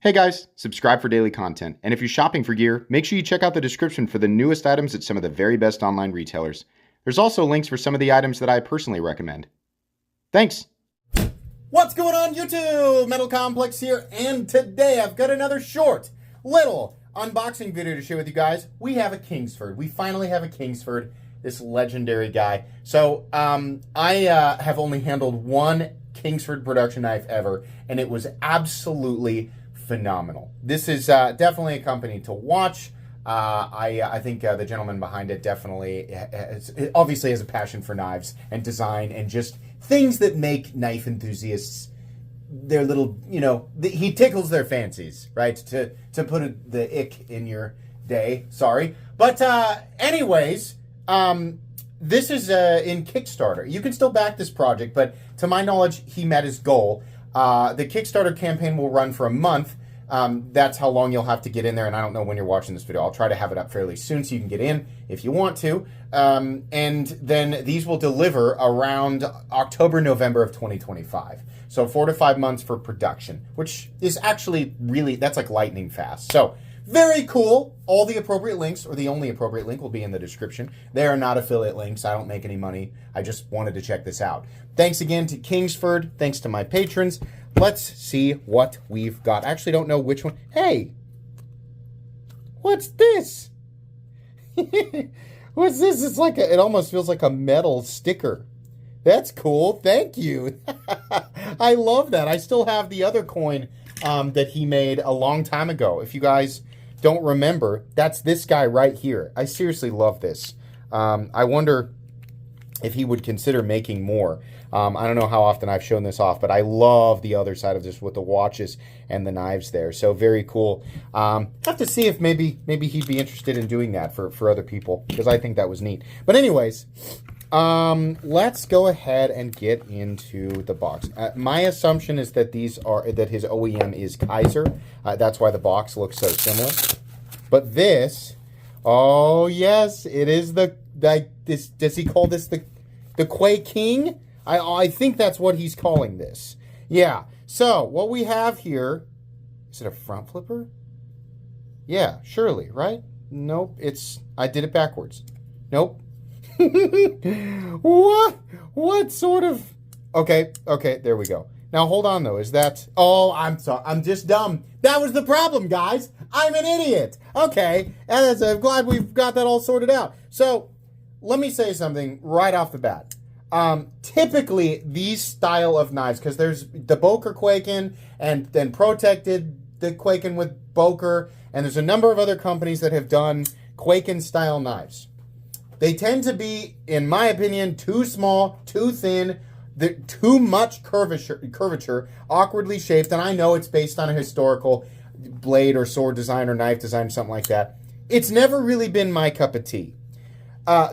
Hey guys, subscribe for daily content. And if you're shopping for gear, make sure you check out the description for the newest items at some of the very best online retailers. There's also links for some of the items that I personally recommend. Thanks! What's going on YouTube? Metal Complex here, and today I've got another short, little unboxing video to share with you guys. We have a Kingsford. We finally have a Kingsford, this legendary guy. So, I have only handled one Kingsford production knife ever, and it was absolutely phenomenal. This is definitely a company to watch. I think the gentleman behind it definitely obviously has a passion for knives and design and just things that make knife enthusiasts their little, he tickles their fancies, right? To put the ick in your day, sorry. But anyways, this is in Kickstarter. You can still back this project, but to my knowledge, he met his goal. The Kickstarter campaign will run for a month. That's how long you'll have to get in there, and I don't know when you're watching this video. I'll try to have it up fairly soon so you can get in if you want to. And then these will deliver around October, November of 2025. So 4 to 5 months for production, which is actually really, that's like lightning fast. So very cool. All the appropriate links, or the only appropriate link, will be in the description. They are not affiliate links. I don't make any money. I just wanted to check this out. Thanks again to Kingsford. Thanks to my patrons. Let's see what we've got. I actually don't know which one. Hey! What's this? What's this? It's like it almost feels like a metal sticker. That's cool. Thank you. I love that. I still have the other coin that he made a long time ago. If you guys don't remember, that's this guy right here. I seriously love this. I wonder if he would consider making more. I don't know how often I've shown this off, but I love the other side of this with the watches and the knives there. So very cool. Have to see if maybe he'd be interested in doing that for other people, because I think that was neat. But anyways, let's go ahead and get into the box. My assumption is that his OEM is Kaiser. That's why the box looks so similar. But this, oh yes, it is does he call this the Kwaiking? I think that's what he's calling this. Yeah. So what we have here, is it a front flipper? Yeah, surely, right? Nope. I did it backwards. Nope. What sort of? Okay, there we go. Now hold on though. Is that? Oh, I'm sorry. I'm just dumb. That was the problem, guys. I'm an idiot. Okay, and I'm glad we've got that all sorted out. So let me say something right off the bat. Typically, these style of knives, because there's the Boker Kwaiking, and then Protected the Kwaiking with Boker, and there's a number of other companies that have done Kwaiking style knives. They tend to be, in my opinion, too small, too thin, too much curvature, awkwardly shaped, and I know it's based on a historical blade or sword design or knife design, something like that. It's never really been my cup of tea.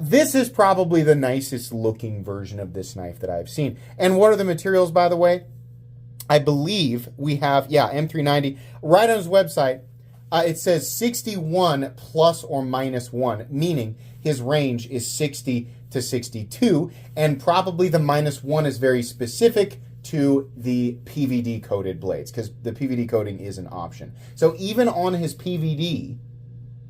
This is probably the nicest looking version of this knife that I've seen. And what are the materials, by the way? I believe we have, M390. Right on his website, it says 61 plus or minus 1, meaning his range is 60 to 62. And probably the minus 1 is very specific to the PVD coated blades, because the PVD coating is an option. So even on his PVD,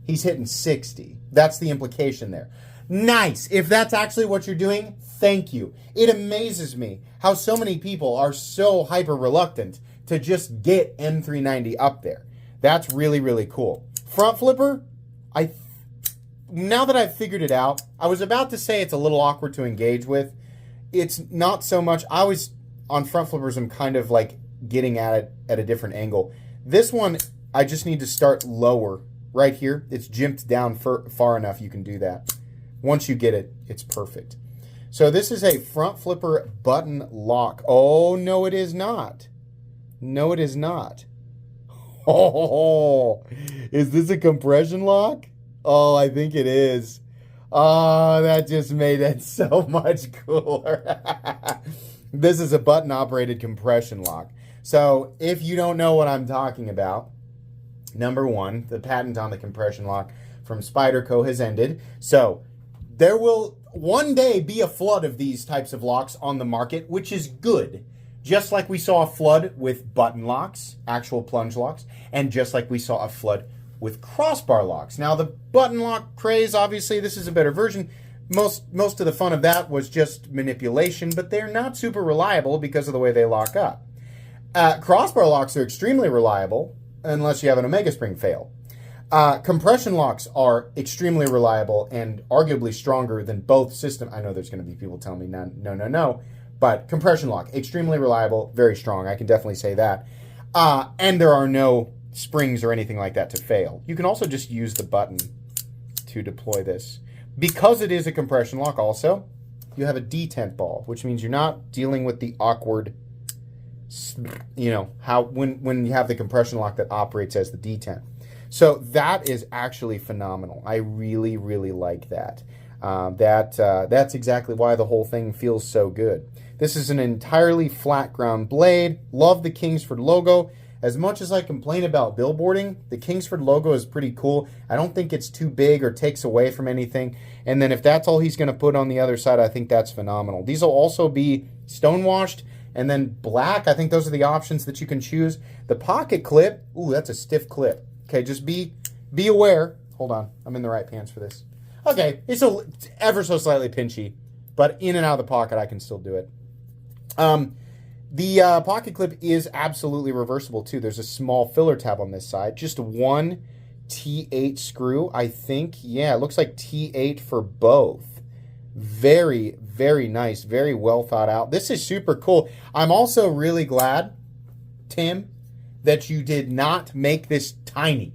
he's hitting 60. That's the implication there. Nice. If that's actually what you're doing, thank you. It amazes me how so many people are so hyper reluctant to just get M390 up there. That's really, really cool. Front flipper, now that I've figured it out, I was about to say it's a little awkward to engage with. It's not so much. I always, on front flippers, I'm kind of like getting at it at a different angle. This one, I just need to start lower. Right here, it's jimped down far enough you can do that. Once you get it, it's perfect. So this is a front flipper button lock. Oh, no, it is not. No, it is not. Oh, is this a compression lock? Oh, I think it is. Oh, that just made it so much cooler. This is a button-operated compression lock. So if you don't know what I'm talking about, number one, the patent on the compression lock from Spyderco has ended. So there will one day be a flood of these types of locks on the market, which is good. Just like we saw a flood with button locks, actual plunge locks, and just like we saw a flood with crossbar locks. Now the button lock craze, obviously this is a better version. Most of the fun of that was just manipulation, but they're not super reliable because of the way they lock up. Crossbar locks are extremely reliable unless you have an omega spring fail. Compression locks are extremely reliable and arguably stronger than both systems. I know there's going to be people telling me no, but compression lock, extremely reliable, very strong. I can definitely say that. And there are no springs or anything like that to fail. You can also just use the button to deploy this. Because it is a compression lock also, you have a detent ball, which means you're not dealing with the awkward, how when you have the compression lock that operates as the detent. So that is actually phenomenal. I really, really like that. That's exactly why the whole thing feels so good. This is an entirely flat ground blade. Love the Kingsford logo. As much as I complain about billboarding, the Kingsford logo is pretty cool. I don't think it's too big or takes away from anything. And then if that's all he's going to put on the other side, I think that's phenomenal. These will also be stonewashed and then black. I think those are the options that you can choose. The pocket clip, ooh, that's a stiff clip. Okay, just be aware. Hold on, I'm in the right pants for this. Okay, it's ever so slightly pinchy, but in and out of the pocket, I can still do it. The pocket clip is absolutely reversible too. There's a small filler tab on this side. Just one T8 screw, I think. Yeah, it looks like T8 for both. Very, very nice. Very well thought out. This is super cool. I'm also really glad, Tim, that you did not make this tiny.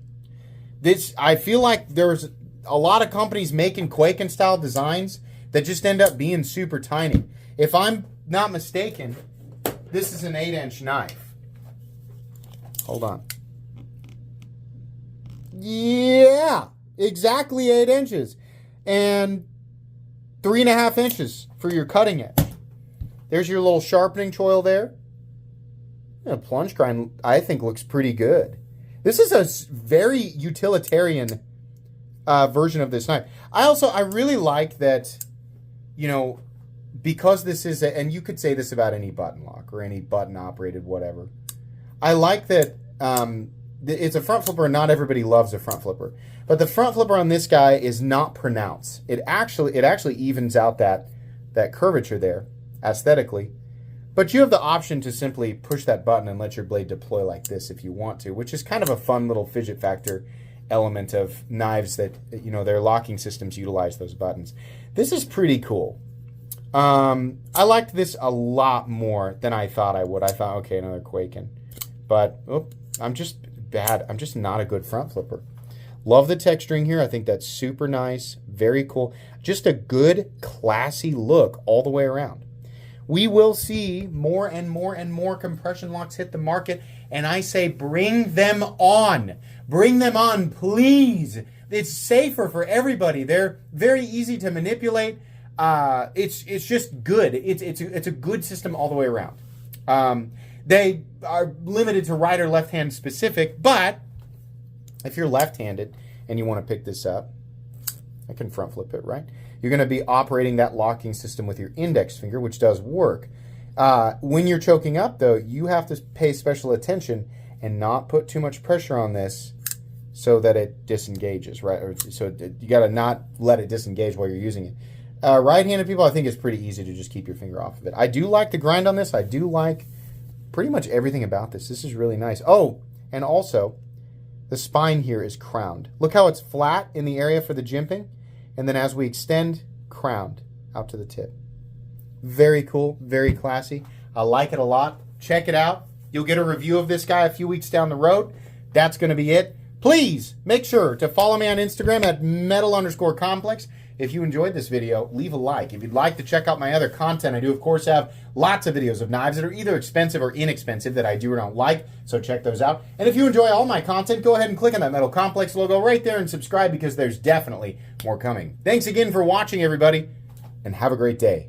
I feel like there's a lot of companies making Kwaiking style designs that just end up being super tiny. If I'm not mistaken, this is an 8-inch knife. Hold on. Yeah, exactly 8 inches. And 3.5 inches for your cutting edge. There's your little sharpening choil there. A plunge grind, I think, looks pretty good. This is a very utilitarian version of this knife. I really like that, because this is and you could say this about any button lock or any button operated whatever. I like that it's a front flipper and not everybody loves a front flipper. But the front flipper on this guy is not pronounced. It actually evens out that curvature there aesthetically. But you have the option to simply push that button and let your blade deploy like this if you want to, which is kind of a fun little fidget factor element of knives that, their locking systems utilize those buttons. This is pretty cool. I liked this a lot more than I thought I would. I thought, okay, another Kwaiking. But, I'm just bad. I'm just not a good front flipper. Love the texturing here. I think that's super nice. Very cool. Just a good, classy look all the way around. We will see more and more and more compression locks hit the market, and I say bring them on. Bring them on, please. It's safer for everybody. They're very easy to manipulate. It's just good. It's a good system all the way around. They are limited to right or left hand specific, but if you're left-handed and you want to pick this up, I can front flip it, right? You're going to be operating that locking system with your index finger, which does work. When you're choking up, though, you have to pay special attention and not put too much pressure on this so that it disengages, right? You got to not let it disengage while you're using it. Right-handed people, I think it's pretty easy to just keep your finger off of it. I do like the grind on this. I do like pretty much everything about this. This is really nice. Oh, and also, the spine here is crowned. Look how it's flat in the area for the jimping, and then as we extend, crowned out to the tip. Very cool, very classy. I like it a lot. Check it out. You'll get a review of this guy a few weeks down the road. That's going to be it. Please make sure to follow me on Instagram at metal_complex. If you enjoyed this video, leave a like. If you'd like to check out my other content, I do, of course, have lots of videos of knives that are either expensive or inexpensive that I do or don't like, so check those out. And if you enjoy all my content, go ahead and click on that Metal Complex logo right there and subscribe because there's definitely more coming. Thanks again for watching, everybody, and have a great day.